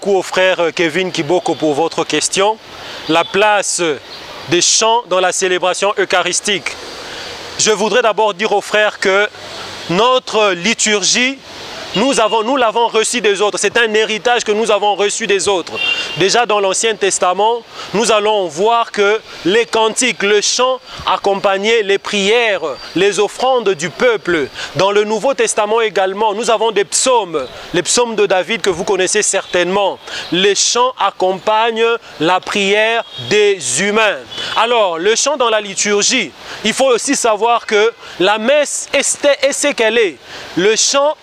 beaucoup au frère Kevin Kiboko pour votre question. La place des chants dans la célébration eucharistique. Je voudrais d'abord dire aux frères que notre liturgie, nous l'avons reçu des autres. C'est un héritage que nous avons reçu des autres. Déjà dans l'Ancien Testament, nous allons voir que les cantiques, le chant accompagnaient les prières, les offrandes du peuple. Dans le Nouveau Testament également, nous avons des psaumes, les psaumes de David que vous connaissez certainement. Les chants accompagnent la prière des humains. Alors, le chant dans la liturgie, il faut aussi savoir que la messe est ce qu'elle est. Le chant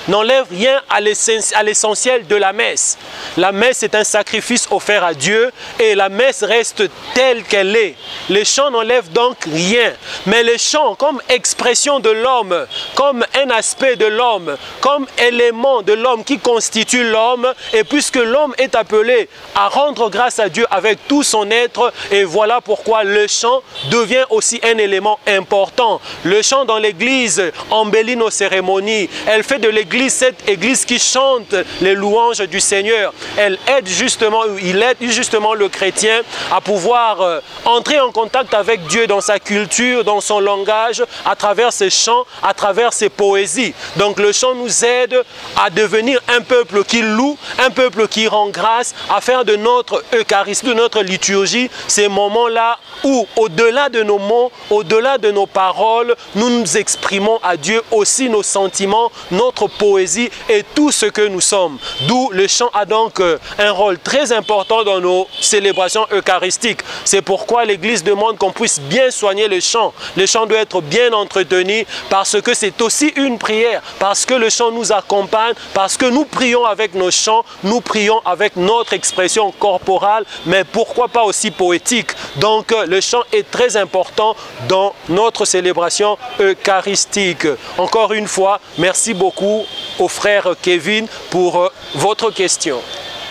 n'enlève rien à l'essentiel de la messe. La messe est un sacrifice offert à Dieu et la messe reste telle qu'elle est. Les chants n'enlèvent donc rien. Mais les chants comme expression de l'homme, comme un aspect de l'homme, comme élément de l'homme qui constitue l'homme, et puisque l'homme est appelé à rendre grâce à Dieu avec tout son être, et voilà pourquoi le chant devient aussi un élément important. Le chant dans l'église embellit nos cérémonies. Elle fait de l'église cette église qui chante les louanges du Seigneur. Il aide justement le chrétien à pouvoir entrer en contact avec Dieu dans sa culture, dans son langage, à travers ses chants, à travers ses poésies. Donc le chant nous aide à devenir un peuple qui loue, un peuple qui rend grâce, à faire de notre Eucharistie, de notre liturgie, ces moments-là où, au-delà de nos mots, au-delà de nos paroles, nous nous exprimons à Dieu aussi nos sentiments, notre poésie et tout ce que nous sommes. D'où le chant a donc un rôle très important dans nos célébrations eucharistiques. C'est pourquoi l'Église demande qu'on puisse bien soigner le chant. Le chant doit être bien entretenu parce que c'est aussi une prière, parce que le chant nous accompagne, parce que nous prions avec nos chants, nous prions avec notre expression corporale, mais pourquoi pas aussi poétique. Donc le chant est très important dans notre célébration eucharistique. Encore une fois, merci beaucoup au frère Kevin pour votre question.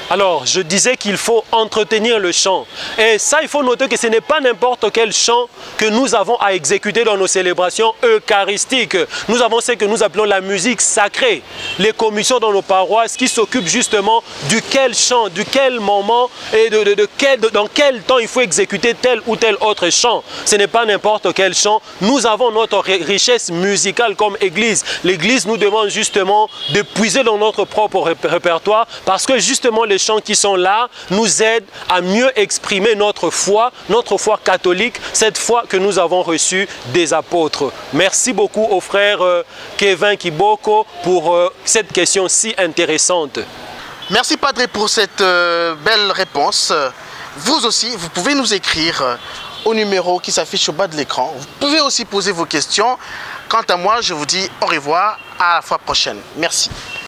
Alors, je disais qu'il faut entretenir le chant. Et ça, il faut noter que ce n'est pas n'importe quel chant que nous avons à exécuter dans nos célébrations eucharistiques. Nous avons ce que nous appelons la musique sacrée. Les commissions dans nos paroisses qui s'occupent justement du quel chant, du quel moment et dans quel temps il faut exécuter tel ou tel autre chant. Ce n'est pas n'importe quel chant. Nous avons notre richesse musicale comme Église. L'Église nous demande justement de puiser dans notre propre répertoire parce que justement les chants qui sont là nous aident à mieux exprimer notre foi catholique, cette foi que nous avons reçue des apôtres. Merci beaucoup au frère Kevin Kiboko pour cette question si intéressante. Merci Padre pour cette belle réponse. Vous aussi, vous pouvez nous écrire au numéro qui s'affiche au bas de l'écran. Vous pouvez aussi poser vos questions. Quant à moi, je vous dis au revoir, à la fois prochaine. Merci.